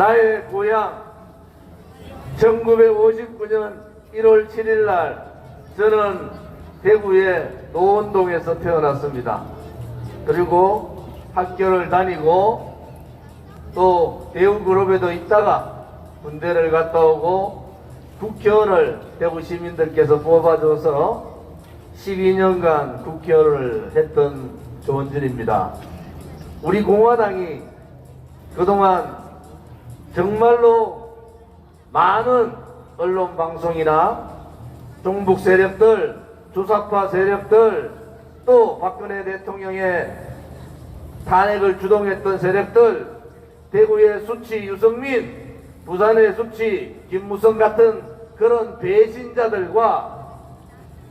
나의 고향 1959년 1월 7일 날 저는 대구의 노원동에서 태어났습니다. 그리고 학교를 다니고 또 대우그룹에도 있다가 군대를 갔다 오고 국회의원을 대구 시민들께서 뽑아줘서 12년간 국회의원을 했던 조원준입니다. 우리 공화당이 그동안 정말로 많은 언론 방송이나 종북 세력들, 주사파 세력들, 또 박근혜 대통령의 탄핵을 주동했던 세력들, 대구의 수치 유승민, 부산의 수치 김무성 같은 그런 배신자들과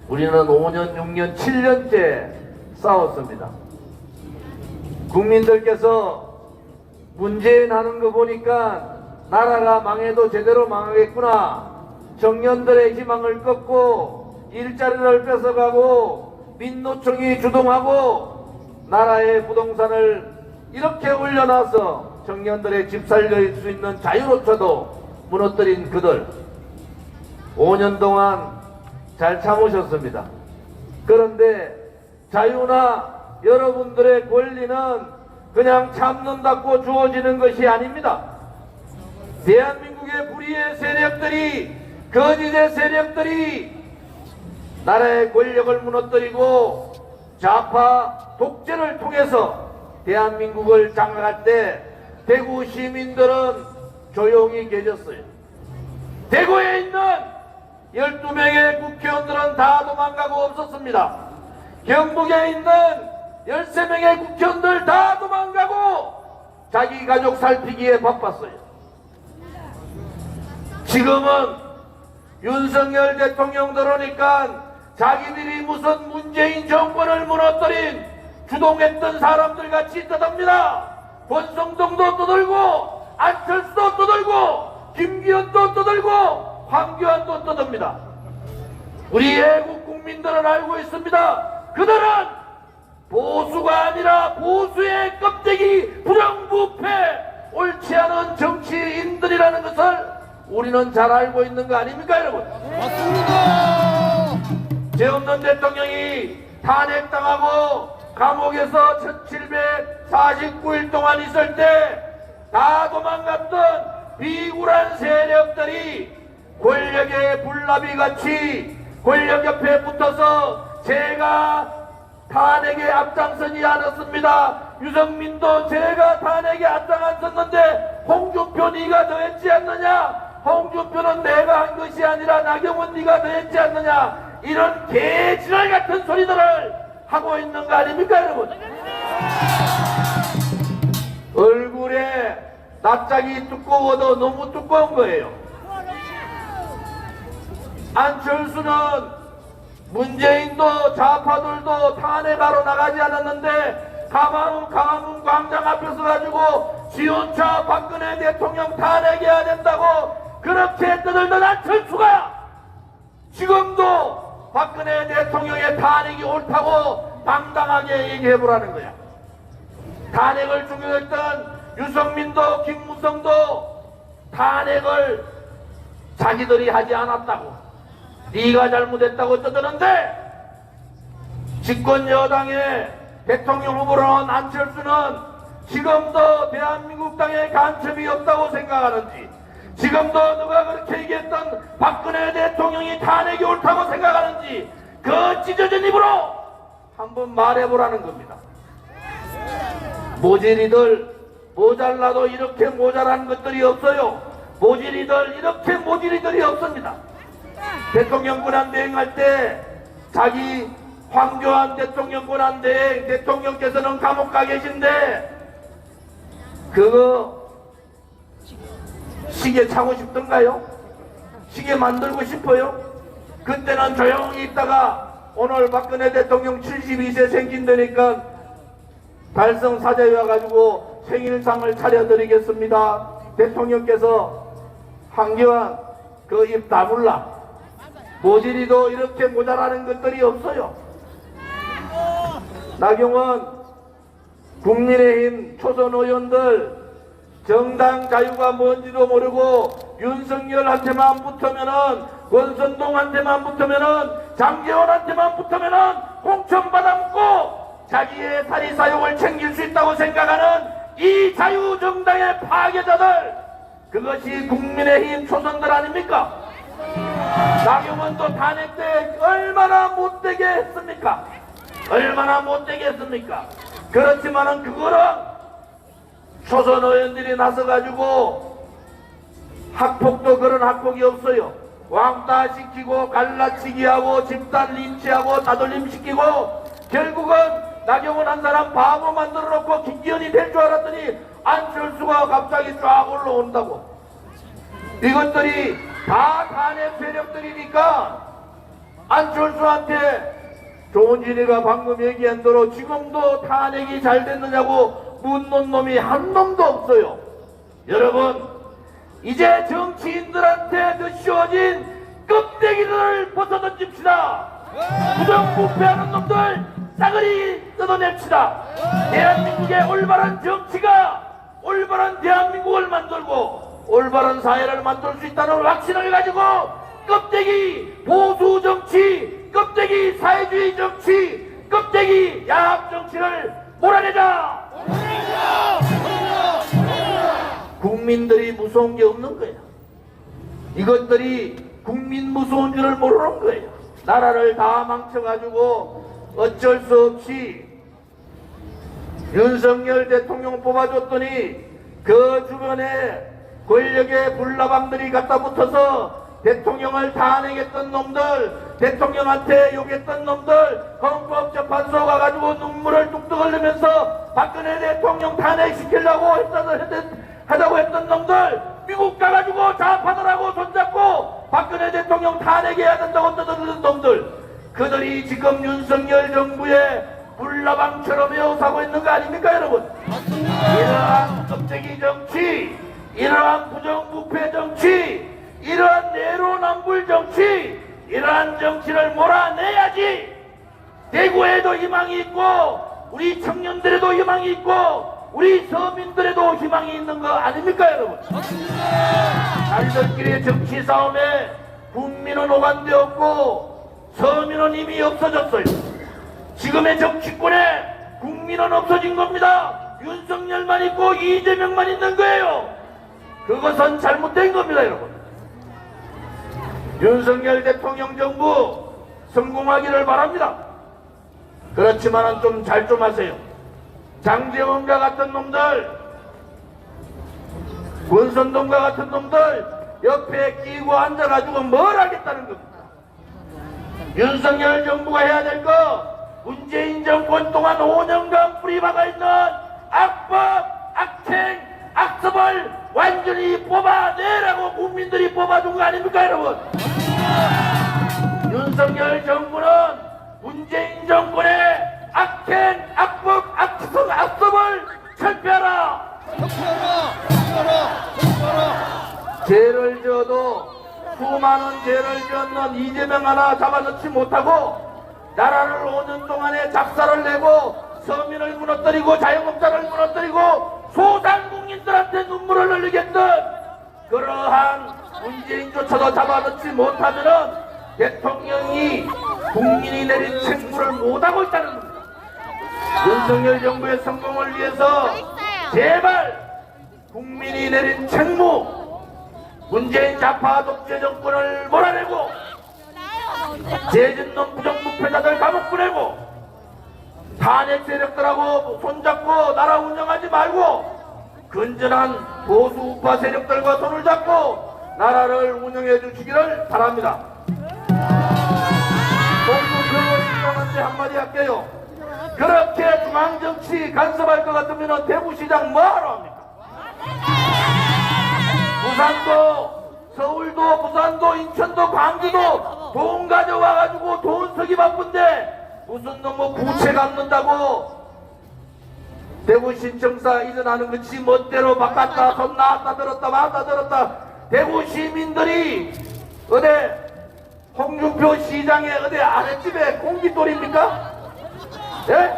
우리는 5년, 6년, 7년째 싸웠습니다. 국민들께서 문재인 하는 거 보니까 나라가 망해도 제대로 망하겠구나. 청년들의 희망을 꺾고 일자리를 뺏어가고 민노총이 주동하고 나라의 부동산을 이렇게 올려놔서 청년들의 집 살릴 수 있는 자유로차도 무너뜨린 그들 5년 동안 잘 참으셨습니다. 그런데 자유나 여러분들의 권리는 그냥 참는다고 주어지는 것이 아닙니다. 대한민국의 불의의 세력들이, 거짓의 세력들이 나라의 권력을 무너뜨리고 좌파 독재를 통해서 대한민국을 장악할 때 대구 시민들은 조용히 계셨어요. 대구에 있는 12명의 국회의원들은 다 도망가고 없었습니다. 경북에 있는 13명의 국회의원들 다 도망가고 자기 가족 살피기에 바빴어요. 지금은 윤석열 대통령 들어오니까 자기들이 무슨 문재인 정권을 무너뜨린 주동했던 사람들 같이 떠듭니다. 권성동도 떠들고 안철수도 떠들고 김기현도 떠들고 황교안도 떠듭니다. 우리 애국 국민들은 알고 있습니다. 그들은 보수가 아니라 보수의 껍데기 부정부패 옳지 않은 정치인들이라는 것을 우리는 잘 알고 있는 거 아닙니까 여러분? 맞습니다. 죄 없는 대통령이 탄핵당하고 감옥에서 1749일 동안 있을 때 다 도망갔던 비굴한 세력들이 권력의 불나비같이 권력 옆에 붙어서 제가 탄핵에 앞장서지 않았습니다. 유승민도 제가 탄핵에 앞장섰는데 홍준표 네가 더 했지 않느냐? 홍준표는 내가 한 것이 아니라 나경원 네가 더 했지 않느냐? 이런 개지랄 같은 소리들을 하고 있는 거 아닙니까 여러분? 얼굴에 낯짝이 두꺼워도 너무 두꺼운 거예요. 안철수는 문재인도 좌파들도 탄핵하러 나가지 않았는데 강화문 광장 앞에서 가지고 지원차 박근혜 대통령 탄핵해야 된다고 그렇게 떠들던 안철수가 지금도 박근혜 대통령의 탄핵이 옳다고 당당하게 얘기해보라는 거야. 탄핵을 주교했던 유승민도 김무성도 탄핵을 자기들이 하지 않았다고 네가 잘못했다고 떠드는데 집권 여당의 대통령 후보로 나온 안철수는 지금도 대한민국 땅에 간첩이 없다고 생각하는지 지금도 누가 그렇게 얘기했던 박근혜 대통령이 탄핵이 옳다고 생각하는지 그 찢어진 입으로 한번 말해보라는 겁니다. 모질이들 모자라도 이렇게 모자란 것들이 없어요. 모질이들 이렇게 모질이들이 없습니다. 대통령 권한대행 할 때 자기 황교안 대통령 권한대행 대통령께서는 감옥 가 계신데 그거 시계 차고 싶던가요? 시계 만들고 싶어요? 그때는 조용히 있다가 오늘 박근혜 대통령 72세 생긴다니까 달성 사자에 와가지고 생일상을 차려드리겠습니다. 대통령께서 황교안 그 입 다물라. 모질이도 이렇게 모자라는 것들이 없어요. 나경원 국민의힘 초선 의원들 정당 자유가 뭔지도 모르고 윤석열한테만 붙으면은 권선동한테만 붙으면은 장제원한테만 붙으면은 공천 받아먹고 자기의 사리사욕을 챙길 수 있다고 생각하는 이 자유정당의 파괴자들, 그것이 국민의힘 초선들 아닙니까? 나경원도 탄핵 때 얼마나 못되게 했습니까? 얼마나 못되게 했습니까? 그렇지만은 그거는 초선 의원들이 나서가지고 학폭도 그런 학폭이 없어요. 왕따 시키고 갈라치기 하고 집단 린치하고 따돌림 시키고 결국은 나경원 한 사람 바보 만들어 놓고 김기현이 될 줄 알았더니 안철수가 갑자기 쫙 올라온다고. 이것들이 다 탄핵 세력들이니까 안철수한테 조은진이가 방금 얘기한 대로 지금도 탄핵이 잘 됐느냐고 묻는 놈이 한 놈도 없어요. 여러분, 이제 정치인들한테 드씌워진 껍데기를 벗어던집시다. 부정부패하는 놈들 싸그리 뜯어냅시다. 대한민국의 올바른 정치가 올바른 대한민국을 만들고 올바른 사회를 만들 수 있다는 확신을 가지고 껍데기 보수 정치, 껍데기 사회주의 정치, 껍데기 야합 정치를 몰아내자. 국민들이 무서운 게 없는 거야. 이것들이 국민 무서운 줄을 모르는 거예요. 나라를 다 망쳐가지고 어쩔 수 없이 윤석열 대통령 뽑아줬더니 그 주변에 권력의 불나방들이 갖다 붙어서 대통령을 탄핵했던 놈들, 대통령한테 욕했던 놈들, 헌법재판소 가가지고 눈물을 뚝뚝 흘리면서 박근혜 대통령 탄핵시키려고 하다고 했던 놈들, 미국 가가지고 좌파들하고 손잡고 박근혜 대통령 탄핵해야 된다고 떠드는 놈들, 그들이 지금 윤석열 정부의 불나방처럼 에워싸고 있는 거 아닙니까, 여러분? 이러한 껍데기 정치, 이러한 부정부패 정치, 이러한 내로남불 정치, 이러한 정치를 몰아내야지 대구에도 희망이 있고 우리 청년들에도 희망이 있고 우리 서민들에도 희망이 있는 거 아닙니까, 여러분? 자기들끼리의 정치 싸움에 국민은 오간되었고 서민은 이미 없어졌어요. 지금의 정치권에 국민은 없어진 겁니다. 윤석열만 있고 이재명만 있는 거예요. 그것은 잘못된 겁니다, 여러분. 윤석열 대통령 정부 성공하기를 바랍니다. 그렇지만은 좀 잘 좀 하세요. 장제원과 같은 놈들, 권선동과 같은 놈들 옆에 끼고 앉아가지고 뭘 하겠다는 겁니다. 윤석열 정부가 해야 될 거, 문재인 정권 동안 5년간 뿌리박아 있는 악법, 악행, 악습을 완전히 뽑아내라고 국민들이 뽑아준 거 아닙니까, 여러분? 윤석열 정부는 문재인 정권의 악행, 악법, 악습을 철폐하라. 죄를 지어도 수많은 죄를 지었는 이재명 하나 잡아넣지 못하고 나라를 5년 동안에 작사를 내고 서민을 무너뜨리고 자영업자를 무너뜨리고 소상공인들한테 눈물을 흘리겠던 그러한 문재인조차도 잡아넣지 못하면은 대통령이 국민이 내린 책무를 못하고 있다는 겁니다. 윤석열 정부의 성공을 위해서 제발 국민이 내린 책무, 문재인 좌파 독재 정권을 몰아내고 재진놈 부정부패자들 감옥 보내고 탄핵 세력들하고 손잡고 나라 운영하지 말고 건전한 보수 우파 세력들과 손을 잡고 나라를 운영해 주시기를 바랍니다. 동부교원시장한테 한마디 할게요. 그렇게 중앙정치 간섭할 것 같으면 대구시장 뭐하러 합니까? 부산도, 서울도, 부산도, 인천도, 광주도 돈 가져와가지고 돈 쓰기 바쁜데 무슨 뭐 부채 갚는다고 대구 신청사 이전하는 것이 멋대로 바꿨다 손 나왔다 들었다 왔다 들었다. 대구 시민들이 어디 홍준표 시장의 어디 아랫집에 공깃돌입니까? 예?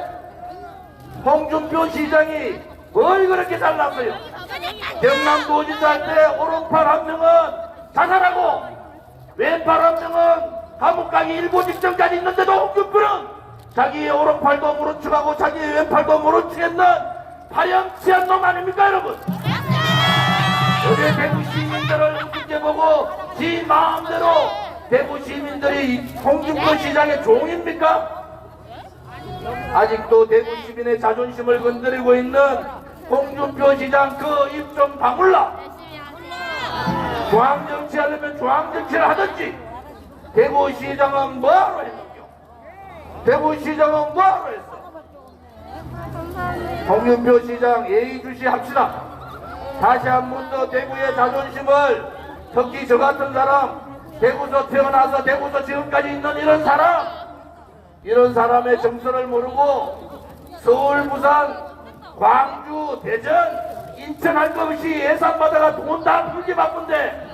홍준표 시장이 뭘 그렇게 잘났어요? 경남도지사 할 때 오른팔 한 명은 자살하고 왼팔 한 명은 감옥 가기 일보 직전까지 있는데도 홍준표는 자기의 오른팔도 모른 척하고 자기의 왼팔도 모른 척했는 파렴치한 놈 아닙니까 여러분? 어제 대구 시민들을 우습게 보고 지 마음대로 대구 시민들이 홍준표 시장의 종입니까? 아직도 대구 시민의 자존심을 건드리고 있는 홍준표 시장 그 입 좀 다물라. 중앙정치 하려면 중앙정치를 하든지. 대구시장은 뭐하러 했는겨? 대구시장은 뭐하러 했어? 홍준표 시장 예의주시 합시다. 다시 한 번 더 대구의 자존심을, 특히 저 같은 사람, 대구서 태어나서 대구서 지금까지 있는 이런 사람의 정서를 모르고 서울, 부산, 광주, 대전, 인천 할 것 없이 예산받아가 돈 다 풀기 바쁜데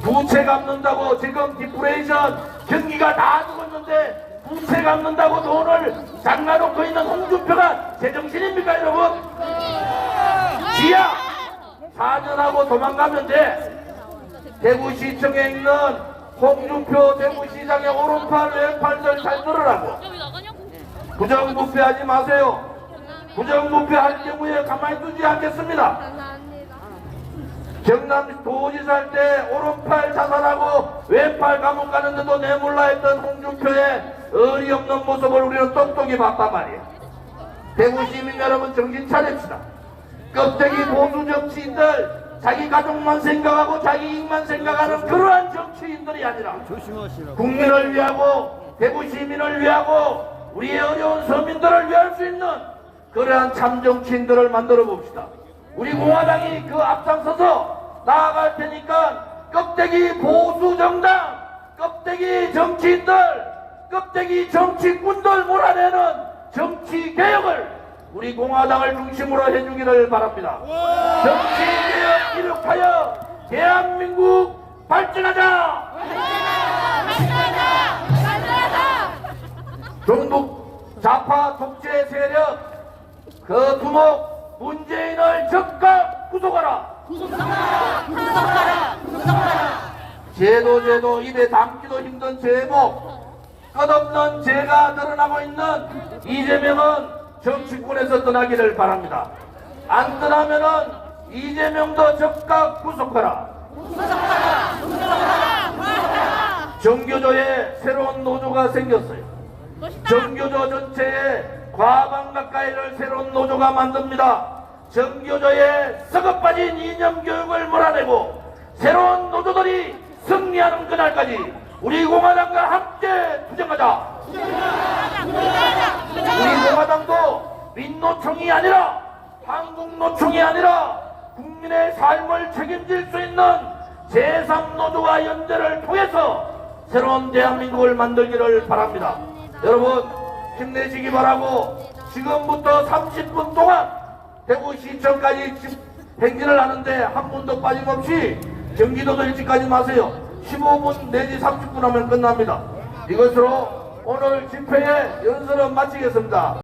부채 갚는다고 지금 디프레이션 경기가 다 죽었는데 부채 갚는다고 돈을 장가놓고 있는 홍준표가 제정신입니까 여러분? 지야 4년하고 도망가면 돼. 대구시청에 있는 홍준표 대구시장의 오른팔 왼팔들 잘 들으라고. 부정부패하지 마세요. 부정부패할 경우에 가만히 두지 않겠습니다. 경남도지사 할 때 오른팔 자살하고 왼팔 감옥 가는데도 내몰라 했던 홍준표의 어리없는 모습을 우리는 똑똑히 봤단 말이야. 대구 시민 여러분 정신 차립시다. 껍데기 보수 정치인들, 자기 가족만 생각하고 자기 이익만 생각하는 그러한 정치인들이 아니라 국민을 위하고 대구 시민을 위하고 우리의 어려운 서민들을 위할 수 있는 그러한 참 정치인들을 만들어 봅시다. 우리 공화당이 그 앞장서서 나아갈 테니까 껍데기 보수 정당, 껍데기 정치인들, 껍데기 정치꾼들 몰아내는 정치 개혁을 우리 공화당을 중심으로 해주기를 바랍니다. 정치 개혁 이룩하여 대한민국 발전하자! 종북 좌파 독재 세력 그 두목 문재인을 즉각 구속하라! 제도 입에 담기도 힘든 제목, 끝없는 죄가 드러나고 있는 이재명은 정치권에서 떠나기를 바랍니다. 안 떠나면은 이재명도 즉각 구속하라! 정교조에 새로운 노조가 생겼어요. 정교조 전체에 과반 가까이를 새로운 노조가 만듭니다. 정교조에 썩어 빠진 이념 교육을 몰아내고 새로운 노조들이 승리하는 그날까지 우리 공화당과 함께 투쟁하자. 우리 공화당도 민노총이 아니라 한국노총이 아니라 국민의 삶을 책임질 수 있는 제3노조와 연대를 통해서 새로운 대한민국을 만들기를 바랍니다. 여러분 힘내시기 바라고 지금부터 30분 동안 대구시청까지 행진을 하는데 한 분도 빠짐없이 경기도도 일찍 가지 마세요. 15분 내지 30분 하면 끝납니다. 이것으로 오늘 집회의 연설은 마치겠습니다.